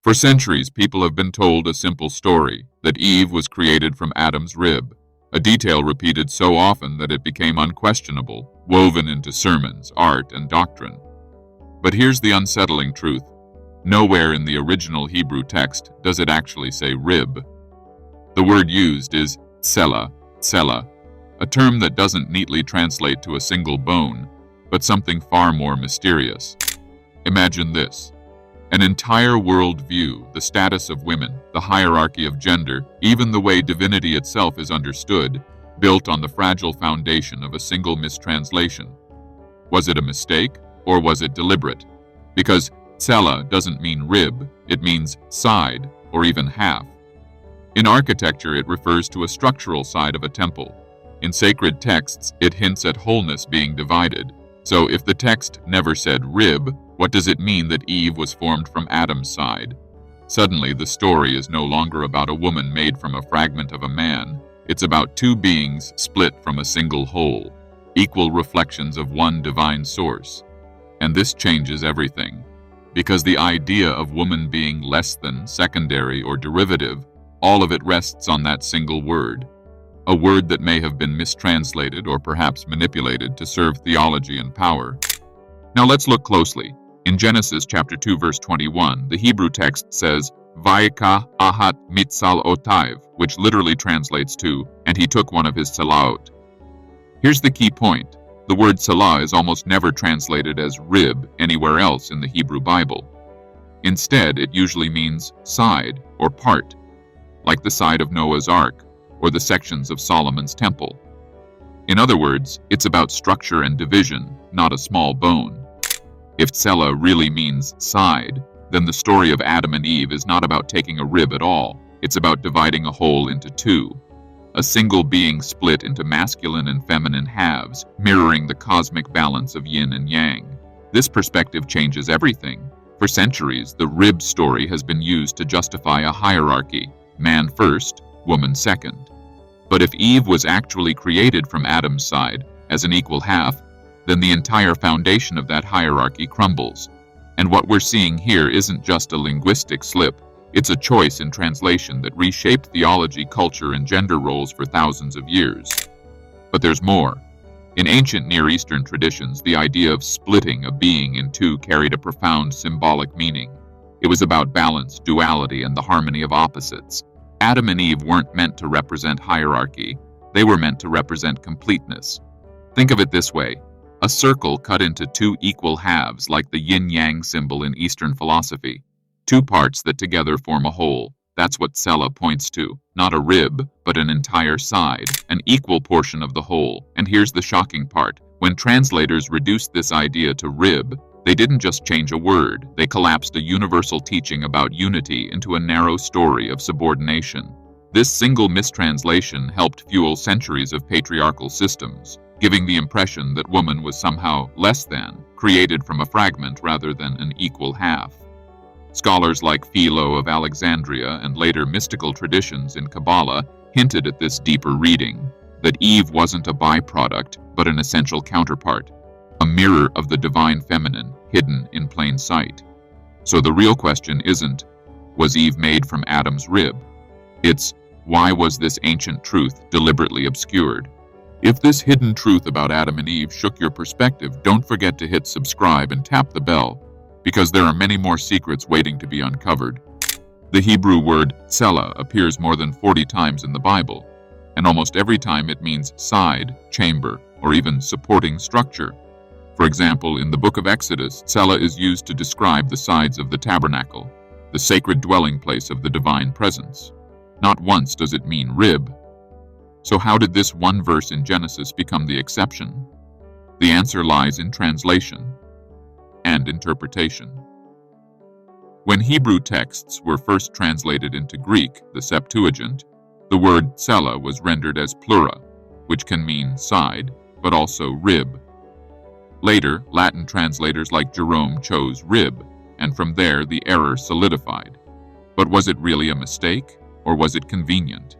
For centuries, people have been told a simple story, that Eve was created from Adam's rib, a detail repeated so often that it became unquestionable, woven into sermons, art, and doctrine. But here's the unsettling truth. Nowhere in the original Hebrew text does it actually say rib. The word used is tsela, a term that doesn't neatly translate to a single bone, but something far more mysterious. Imagine this. An entire world view, the status of women, the hierarchy of gender, even the way divinity itself is understood, built on the fragile foundation of a single mistranslation. Was it a mistake, or was it deliberate? Because tsela doesn't mean rib, it means side, or even half. In architecture, it refers to a structural side of a temple. In sacred texts, it hints at wholeness being divided. So if the text never said rib, what does it mean that Eve was formed from Adam's side? Suddenly, the story is no longer about a woman made from a fragment of a man. It's about two beings split from a single whole, equal reflections of one divine source. And this changes everything. Because the idea of woman being less than, secondary, or derivative, all of it rests on that single word. A word that may have been mistranslated or perhaps manipulated to serve theology and power. Now let's look closely. In Genesis chapter 2 verse 21, the Hebrew text says, Vayika ahat mitzal otaiv, which literally translates to, and he took one of his tselaot. Here's the key point. The word tsela is almost never translated as rib anywhere else in the Hebrew Bible. Instead, it usually means side or part, like the side of Noah's Ark or the sections of Solomon's temple. In other words, it's about structure and division, not a small bone. If tsela really means side, then the story of Adam and Eve is not about taking a rib at all. It's about dividing a whole into two. A single being split into masculine and feminine halves, mirroring the cosmic balance of yin and yang. This perspective changes everything. For centuries, the rib story has been used to justify a hierarchy, man first, woman second. But if Eve was actually created from Adam's side, as an equal half, then the entire foundation of that hierarchy crumbles. And what we're seeing here isn't just a linguistic slip, it's a choice in translation that reshaped theology, culture, and gender roles for thousands of years. But there's more. In ancient Near Eastern traditions, the idea of splitting a being in two carried a profound symbolic meaning. It was about balance, duality, and the harmony of opposites. Adam and Eve weren't meant to represent hierarchy, they were meant to represent completeness. Think of it this way. A circle cut into two equal halves like the yin-yang symbol in Eastern philosophy. Two parts that together form a whole. That's what tsela points to. Not a rib, but an entire side, an equal portion of the whole. And here's the shocking part. When translators reduced this idea to rib, they didn't just change a word. They collapsed a universal teaching about unity into a narrow story of subordination. This single mistranslation helped fuel centuries of patriarchal systems, giving the impression that woman was somehow less than, created from a fragment rather than an equal half. Scholars like Philo of Alexandria and later mystical traditions in Kabbalah hinted at this deeper reading, that Eve wasn't a byproduct, but an essential counterpart, a mirror of the divine feminine hidden in plain sight. So the real question isn't, was Eve made from Adam's rib? It's, why was this ancient truth deliberately obscured? If this hidden truth about Adam and Eve shook your perspective, don't forget to hit subscribe and tap the bell, because there are many more secrets waiting to be uncovered. The Hebrew word tsela appears more than 40 times in the Bible, and almost every time it means side, chamber, or even supporting structure. For example, in the book of Exodus, tsela is used to describe the sides of the tabernacle, the sacred dwelling place of the divine presence. Not once does it mean rib. So how did this one verse in Genesis become the exception? The answer lies in translation and interpretation. When Hebrew texts were first translated into Greek, the Septuagint, the word tsela was rendered as plura, which can mean side, but also rib. Later, Latin translators like Jerome chose rib, and from there the error solidified. But was it really a mistake, or was it convenient?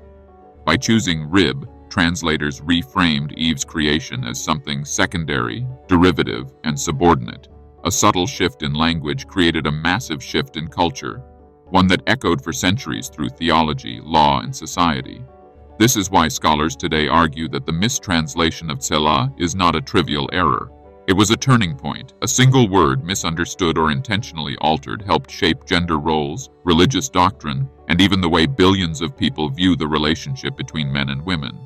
By choosing rib, translators reframed Eve's creation as something secondary, derivative, and subordinate. A subtle shift in language created a massive shift in culture. one that echoed for centuries through theology, law, and society. This is why scholars today argue that the mistranslation of tsela is not a trivial error. It was a turning point. A single word misunderstood or intentionally altered helped shape gender roles, religious doctrine, and even the way billions of people view the relationship between men and women.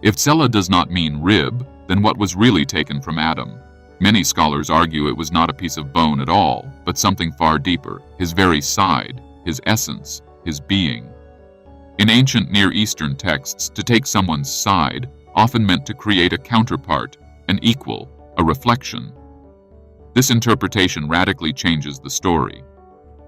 If tsela does not mean rib, then what was really taken from Adam? Many scholars argue it was not a piece of bone at all, but something far deeper, his very side, his essence, his being. In ancient Near Eastern texts, to take someone's side often meant to create a counterpart, an equal, a reflection. This interpretation radically changes the story.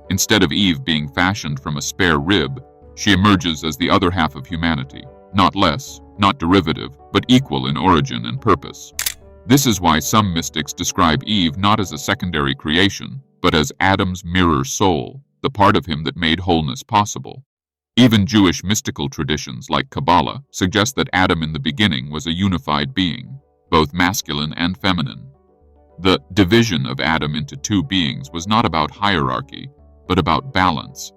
Instead of Eve being fashioned from a spare rib, she emerges as the other half of humanity, not less, not derivative, but equal in origin and purpose. This is why some mystics describe Eve not as a secondary creation, but as Adam's mirror soul, the part of him that made wholeness possible. Even Jewish mystical traditions like Kabbalah suggest that Adam in the beginning was a unified being, both masculine and feminine. The division of Adam into two beings was not about hierarchy, but about balance.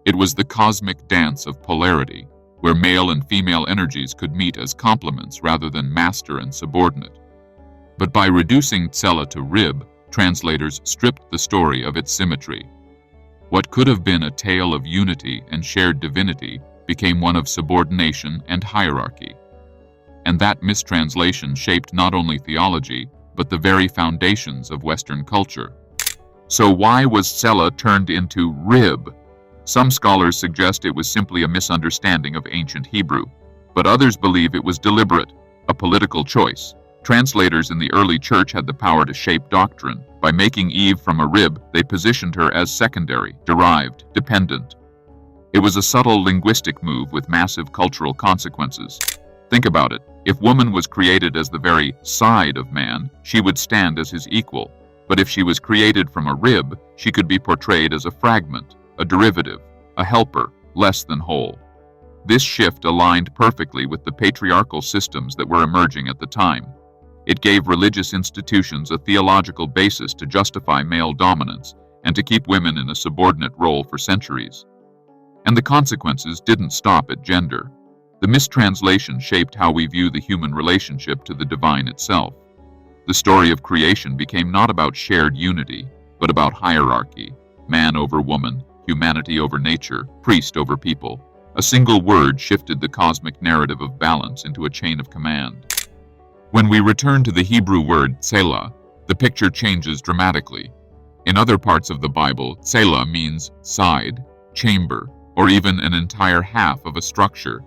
It was the cosmic dance of polarity, where male and female energies could meet as complements rather than master and subordinate. But by reducing tsela to rib, translators stripped the story of its symmetry. What could have been a tale of unity and shared divinity became one of subordination and hierarchy. And that mistranslation shaped not only theology, but the very foundations of Western culture. So why was tsela turned into rib? Some scholars suggest it was simply a misunderstanding of ancient Hebrew, but others believe it was deliberate, a political choice. Translators in the early church had the power to shape doctrine. By making Eve from a rib, they positioned her as secondary, derived, dependent. It was a subtle linguistic move with massive cultural consequences. Think about it. If woman was created as the very side of man, she would stand as his equal. But if she was created from a rib, she could be portrayed as a fragment, a derivative, a helper, less than whole. This shift aligned perfectly with the patriarchal systems that were emerging at the time. It gave religious institutions a theological basis to justify male dominance and to keep women in a subordinate role for centuries. And the consequences didn't stop at gender. The mistranslation shaped how we view the human relationship to the divine itself. The story of creation became not about shared unity, but about hierarchy, man over woman, humanity over nature, priest over people. A single word shifted the cosmic narrative of balance into a chain of command. When we return to the Hebrew word tsela, the picture changes dramatically. In other parts of the Bible, tsela means side, chamber, or even an entire half of a structure.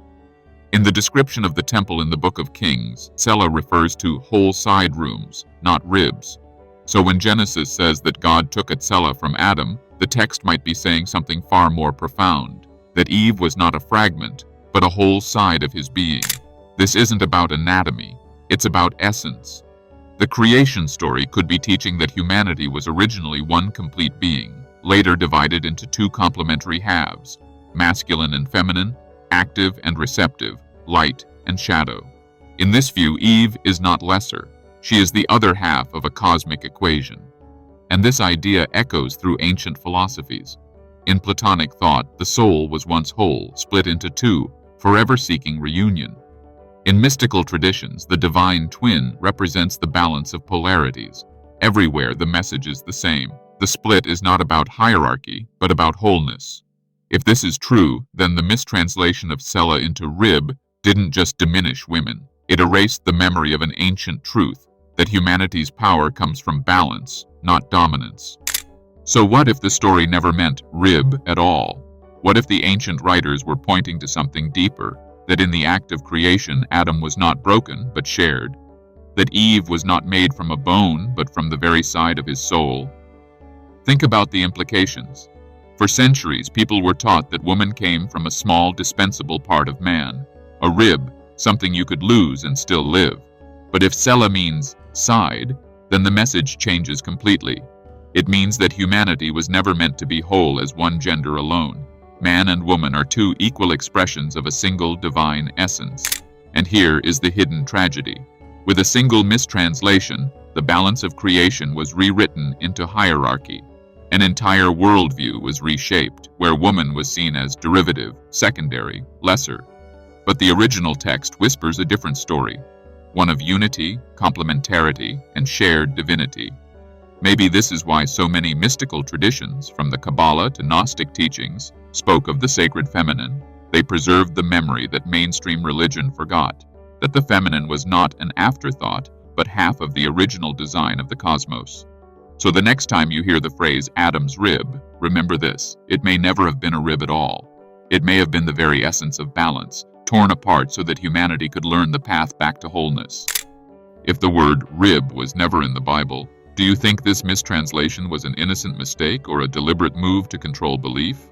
In the description of the temple in the Book of Kings, tsela refers to whole side rooms, not ribs. So when Genesis says that God took a tsela from Adam, the text might be saying something far more profound, that Eve was not a fragment, but a whole side of his being. This isn't about anatomy, it's about essence. The creation story could be teaching that humanity was originally one complete being, later divided into two complementary halves, masculine and feminine, active and receptive, light and shadow. In this view, Eve is not lesser. She is the other half of a cosmic equation. And this idea echoes through ancient philosophies. In Platonic thought, the soul was once whole, split into two, forever seeking reunion. In mystical traditions, the divine twin represents the balance of polarities. Everywhere, the message is the same. The split is not about hierarchy, but about wholeness. If this is true, then the mistranslation of tsela into rib didn't just diminish women. It erased the memory of an ancient truth, that humanity's power comes from balance, not dominance. So what if the story never meant rib at all? What if the ancient writers were pointing to something deeper, that in the act of creation Adam was not broken, but shared? That Eve was not made from a bone, but from the very side of his soul? Think about the implications. For centuries, people were taught that woman came from a small, dispensable part of man, a rib, something you could lose and still live. But if tsela means side, then the message changes completely. It means that humanity was never meant to be whole as one gender alone. Man and woman are two equal expressions of a single divine essence. And here is the hidden tragedy. With a single mistranslation, the balance of creation was rewritten into hierarchy. An entire worldview was reshaped, where woman was seen as derivative, secondary, lesser. But the original text whispers a different story, one of unity, complementarity, and shared divinity. Maybe this is why so many mystical traditions, from the Kabbalah to Gnostic teachings, spoke of the sacred feminine. They preserved the memory that mainstream religion forgot, that the feminine was not an afterthought, but half of the original design of the cosmos. So the next time you hear the phrase Adam's rib, remember this: it may never have been a rib at all. It may have been the very essence of balance, torn apart so that humanity could learn the path back to wholeness. If the word rib was never in the Bible, do you think this mistranslation was an innocent mistake or a deliberate move to control belief?